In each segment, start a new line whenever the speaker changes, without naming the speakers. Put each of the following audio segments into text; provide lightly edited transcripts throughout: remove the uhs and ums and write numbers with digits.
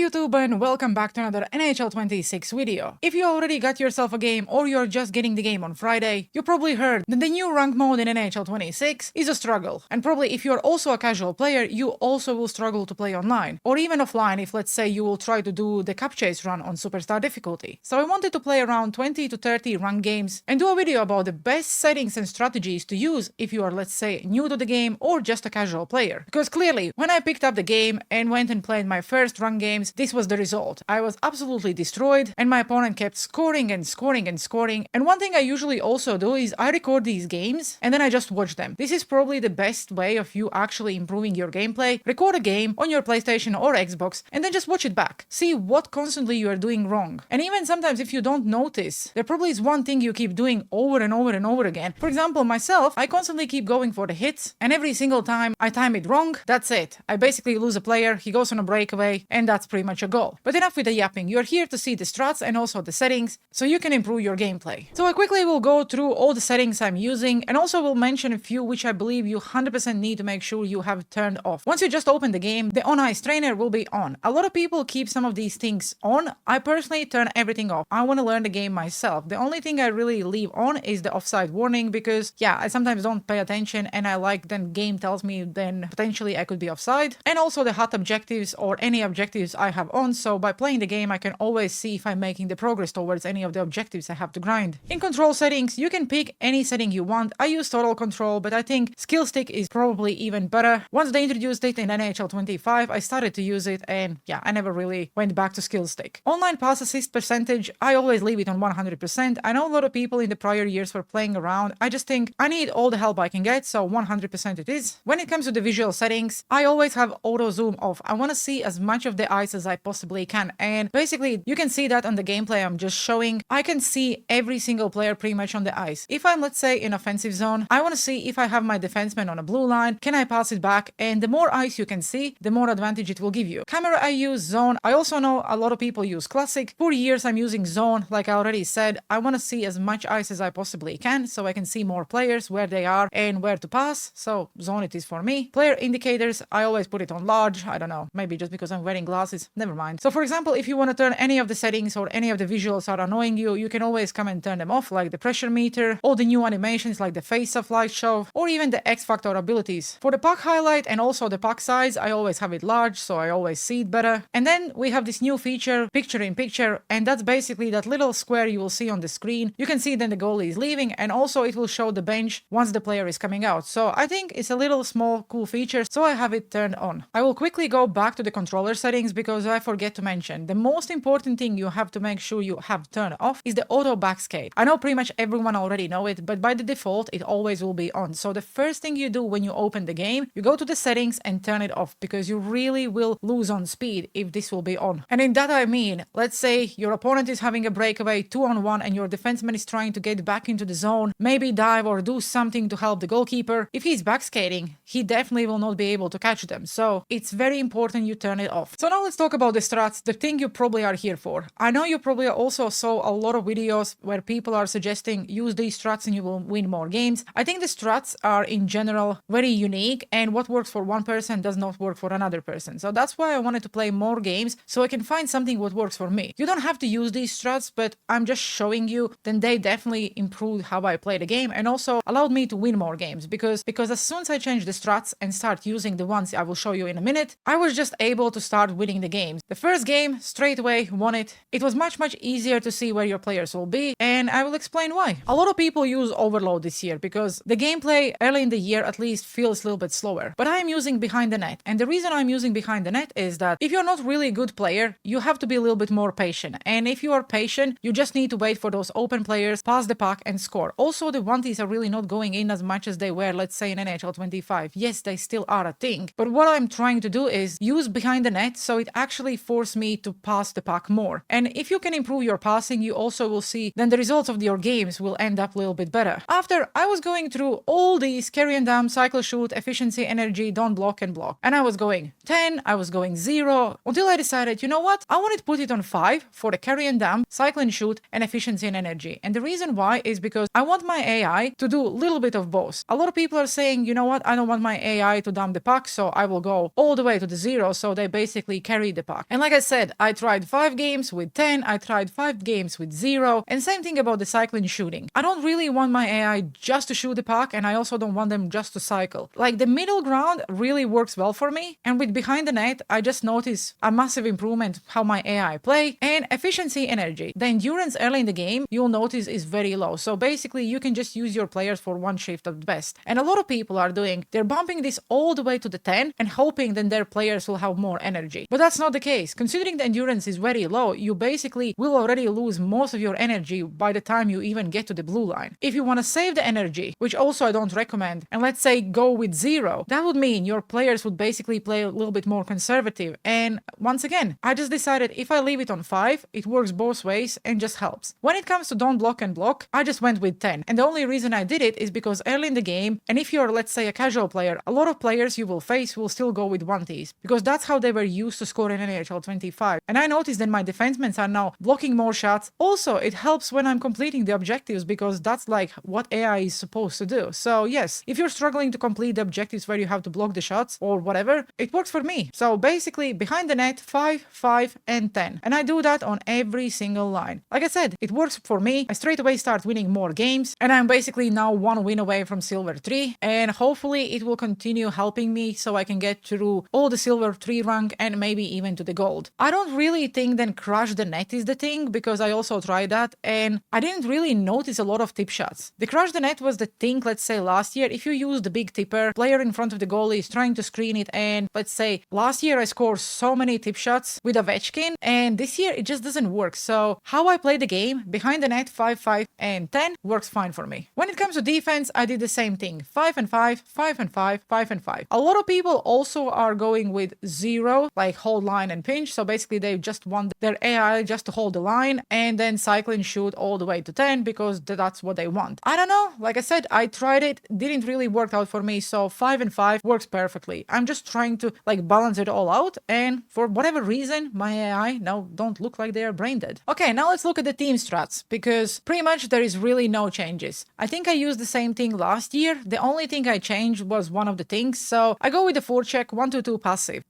YouTube and welcome back to another NHL 26 video. If you already got yourself a game or you're just getting the game on Friday, you probably heard that the new rank mode in NHL 26 is a struggle. And probably if you're also a casual player, you also will struggle to play online. Or even offline if let's say you will try to do the cup chase run on superstar difficulty. So I wanted to play around 20 to 30 rank games and do a video about the best settings and strategies to use if you are let's say new to the game or just a casual player. Because clearly when I picked up the game and went and played my first rank games, this was the result. I was absolutely destroyed and my opponent kept scoring and scoring and scoring. And one thing I usually also do is I record these games and then I just watch them. This is probably the best way of you actually improving your gameplay. Record a game on your PlayStation or Xbox and then just watch it back. See what constantly you are doing wrong. And even sometimes if you don't notice, there probably is one thing you keep doing over and over and over again. For example, myself, I constantly keep going for the hits and every single time I time it wrong, that's it. I basically lose a player, he goes on a breakaway and that's pretty much a goal. But enough with the yapping, you're here to see the strats and also the settings so you can improve your gameplay. So I quickly will go through all the settings I'm using and also will mention a few which I believe you 100% need to make sure you have turned off. Once you just open the game, the on-ice trainer will be on. A lot of people keep some of these things on. I personally turn everything off. I want to learn the game myself. The only thing I really leave on is the offside warning because yeah, I sometimes don't pay attention and I like then game tells me then potentially I could be offside. And also the hot objectives or any objectives I have on, so by playing the game I can always see if I'm making the progress towards any of the objectives I have to grind. In control settings, you can pick any setting you want. I use total control, but I think skill stick is probably even better. Once they introduced it in NHL 25, I started to use it and yeah, I never really went back to skill stick. Online pass assist percentage, I always leave it on 100%. I know a lot of people in the prior years were playing around. I just think I need all the help I can get, so 100% it is. When it comes to the visual settings, I always have auto zoom off. I want to see as much of the ice as I possibly can, and basically you can see that on the gameplay I'm just showing. I can see every single player pretty much on the ice. If I'm let's say in offensive zone, I want to see if I have my defenseman on a blue line, can I pass it back, and the more ice you can see, the more advantage it will give you. Camera I use zone. I also know a lot of people use classic. For years I'm using zone. Like I already said, I want to see as much ice as I possibly can so I can see more players, where they are and where to pass, so zone it is for me. Player indicators, I always put it on large. I don't know, maybe just because I'm wearing glasses, never mind. So for example, if you want to turn any of the settings or any of the visuals are annoying you, you can always come and turn them off, like the pressure meter, all the new animations like the face-off light show, or even the X-Factor abilities. For the puck highlight and also the puck size, I always have it large, so I always see it better. And then we have this new feature, picture in picture, and that's basically that little square you will see on the screen. You can see then the goalie is leaving, and also it will show the bench once the player is coming out. So I think it's a little small cool feature, so I have it turned on. I will quickly go back to the controller settings because I forget to mention the most important thing you have to make sure you have turned off is the auto backskate. I know pretty much everyone already know it, but by the default it always will be on. So the first thing you do when you open the game, you go to the settings and turn it off because you really will lose on speed if this will be on. And in that I mean, let's say your opponent is having a breakaway 2-on-1 and your defenseman is trying to get back into the zone, maybe dive or do something to help the goalkeeper. If he's backskating, he definitely will not be able to catch them. So it's very important you turn it off. So now let's talk about the strats, the thing you probably are here for. I know you probably also saw a lot of videos where people are suggesting use these strats and you will win more games. I think the strats are in general very unique and what works for one person does not work for another person. So that's why I wanted to play more games so I can find something what works for me. You don't have to use these strats, but I'm just showing you, then they definitely improved how I play the game and also allowed me to win more games because as soon as I change the strats and start using the ones I will show you in a minute, I was just able to start winning the games. The first game, straight away, won it. It was much easier to see where your players will be, and I will explain why. A lot of people use overload this year because the gameplay early in the year at least feels a little bit slower. But I'm using behind the net, and the reason I'm using behind the net is that if you're not really a good player, you have to be a little bit more patient. And if you are patient, you just need to wait for those open players, pass the puck, and score. Also, the one-tees are really not going in as much as they were, let's say, in NHL 25. Yes, they still are a thing. But what I'm trying to do is use behind the net so it actually forces me to pass the puck more. And if you can improve your passing, you also will see then the results of your games will end up a little bit better. After I was going through all these carry and dump, cycle shoot, efficiency, energy, don't block and block. And I was going 10, I was going 0, until I decided, you know what? I wanted to put it on 5 for the carry and dump, cycle and shoot, and efficiency and energy. And the reason why is because I want my AI to do a little bit of both. A lot of people are saying, you know what? I don't want my AI to dump the puck, so I will go all the way to the 0, so they basically carry complete the puck. And like I said, I tried 5 games with 10, I tried 5 games with 0, and same thing about the cycling shooting. I don't really want my AI just to shoot the puck, and I also don't want them just to cycle. Like, the middle ground really works well for me, and with behind the net, I just notice a massive improvement how my AI play, and efficiency energy. The endurance early in the game, you'll notice, is very low. So basically, you can just use your players for one shift at best. And a lot of people are doing, they're bumping this all the way to the 10 and hoping then their players will have more energy. But that's not the case. Considering the endurance is very low, you basically will already lose most of your energy by the time you even get to the blue line. If you want to save the energy, which also I don't recommend, and let's say go with 0, that would mean your players would basically play a little bit more conservative. And once again, I just decided if I leave it on 5, it works both ways and just helps. When it comes to don't block and block, I just went with 10. And the only reason I did it is because early in the game, and if you're, let's say, a casual player, a lot of players you will face will still go with 1Ts, because that's how they were used to score in NHL 25. And I noticed that my defensemen are now blocking more shots. Also, it helps when I'm completing the objectives, because that's like what AI is supposed to do. So yes, if you're struggling to complete the objectives where you have to block the shots or whatever, it works for me. So basically, behind the net, 5, 5, and 10. And I do that on every single line. Like I said, it works for me. I straight away start winning more games, and I'm basically now 1 win away from Silver 3, and hopefully it will continue helping me so I can get through all the Silver 3 rank and maybe even to the gold. I don't really think then crush the net is the thing, because I also tried that and I didn't really notice a lot of tip shots. The crush the net was the thing, let's say last year, if you use the big tipper, player in front of the goalie is trying to screen it, and let's say last year I scored so many tip shots with Ovechkin, and this year it just doesn't work. So how I play the game, behind the net, 5, 5, and 10 works fine for me. When it comes to defense, I did the same thing. 5 and 5, 5 and 5, 5 and 5. A lot of people also are going with 0, like hold line and pinch. So basically they just want their AI just to hold the line and then cycle and shoot all the way to 10 because that's what they want. I don't know. Like I said, I tried it. Didn't really work out for me. So 5 and 5 works perfectly. I'm just trying to like balance it all out. And for whatever reason, my AI now don't look like they are brain dead. Okay, now let's look at the team strats, because pretty much there is really no changes. I think I used the same thing last year. The only thing I changed was one of the things. So I go with the forecheck 1-2 passive.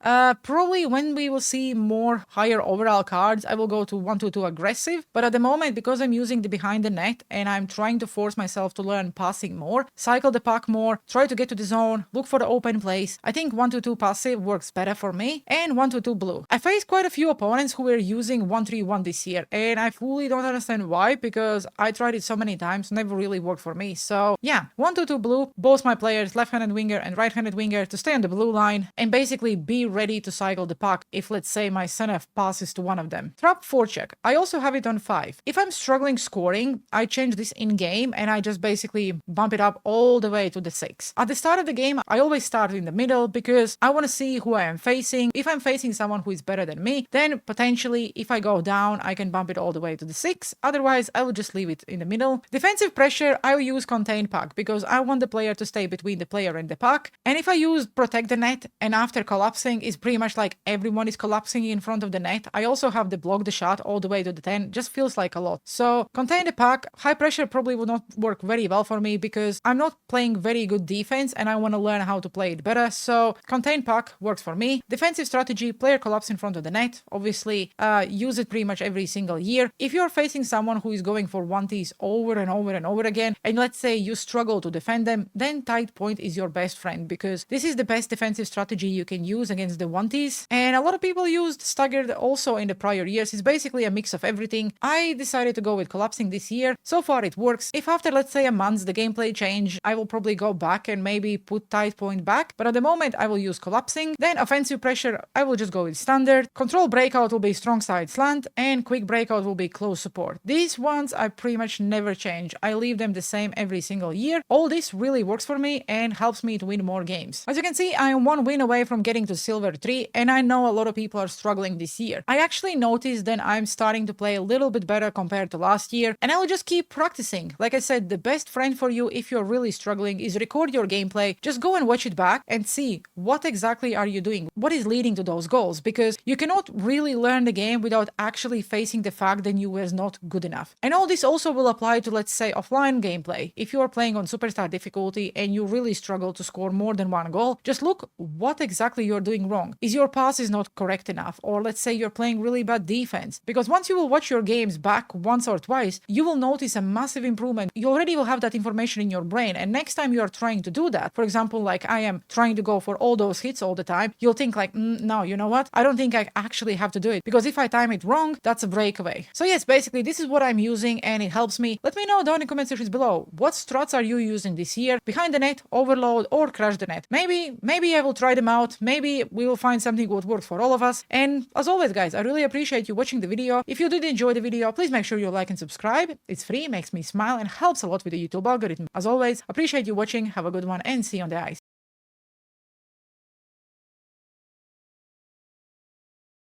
Probably when we will see more higher overall cards, I will go to 1-2 aggressive. But at the moment, because I'm using the behind the net and I'm trying to force myself to learn passing more, cycle the puck more, try to get to the zone, look for the open place, I think 1-2 passive works better for me, and 1-2 blue. I faced quite a few opponents who were using 1-3-1 this year, and I fully don't understand why, because I tried it so many times, never really worked for me. So yeah, 1-2 blue, both my players, left-handed winger and right-handed winger, to stay on the blue line and basically be ready to cycle the puck if, let's say, my center passes to one of them. Trap forecheck, I also have it on 5. If I'm struggling scoring, I change this in-game and I just basically bump it up all the way to the 6. At the start of the game, I always start in the middle because I want to see who I am facing. If I'm facing someone who is better than me, then potentially if I go down, I can bump it all the way to the 6. Otherwise, I will just leave it in the middle. Defensive pressure, I will use contain puck because I want the player to stay between the player and the puck. And if I use protect the net and after collapsing, is pretty much like everyone is collapsing in front of the net. I also have the block the shot all the way to the 10. Just feels like a lot. So contain the puck. High pressure probably would not work very well for me because I'm not playing very good defense and I want to learn how to play it better. So contain puck works for me. Defensive strategy, player collapse in front of the net. Obviously, use it pretty much every single year. If you're facing someone who is going for 1Ts over and over and over again, and let's say you struggle to defend them, then tight point is your best friend because this is the best defensive strategy you can use against the 1Ts. And a lot of people used staggered also in the prior years. It's basically a mix of everything. I decided to go with collapsing this year. So far it works. If after, let's say, a month the gameplay change, I will probably go back and maybe put tight point back. But at the moment I will use collapsing. Then offensive pressure, I will just go with standard. Control breakout will be strong side slant and quick breakout will be close support. These ones I pretty much never change. I leave them the same every single year. All this really works for me and helps me to win more games. As you can see, I am 1 win away from getting to Silver 3 and I know a lot of people are struggling this year. I actually noticed that I'm starting to play a little bit better compared to last year and I will just keep practicing. Like I said, the best friend for you if you're really struggling is record your gameplay. Just go and watch it back and see what exactly are you doing, what is leading to those goals, because you cannot really learn the game without actually facing the fact that you were not good enough. And all this also will apply to, let's say, offline gameplay. If you are playing on superstar difficulty and you really struggle to score more than 1 goal, just look what exactly you're doing wrong. Is your pass is not not correct enough, or let's say you're playing really bad defense. Because once you will watch your games back once or twice, you will notice a massive improvement. You already will have that information in your brain, and next time you are trying to do that, for example, like I am trying to go for all those hits all the time, you'll think like, no, you know what? I don't think I actually have to do it, because if I time it wrong, that's a breakaway. So yes, basically this is what I'm using and it helps me. Let me know down in the comment sections below, what strats are you using this year? Behind the net, overload, or crash the net? Maybe I will try them out. Maybe we will find something what works for all of us. And as always, guys, I really appreciate you watching the video. If you did enjoy the video, please make sure you like and subscribe. It's free, makes me smile, and helps a lot with the YouTube algorithm. As always, appreciate you watching. Have a good one and see you on the ice.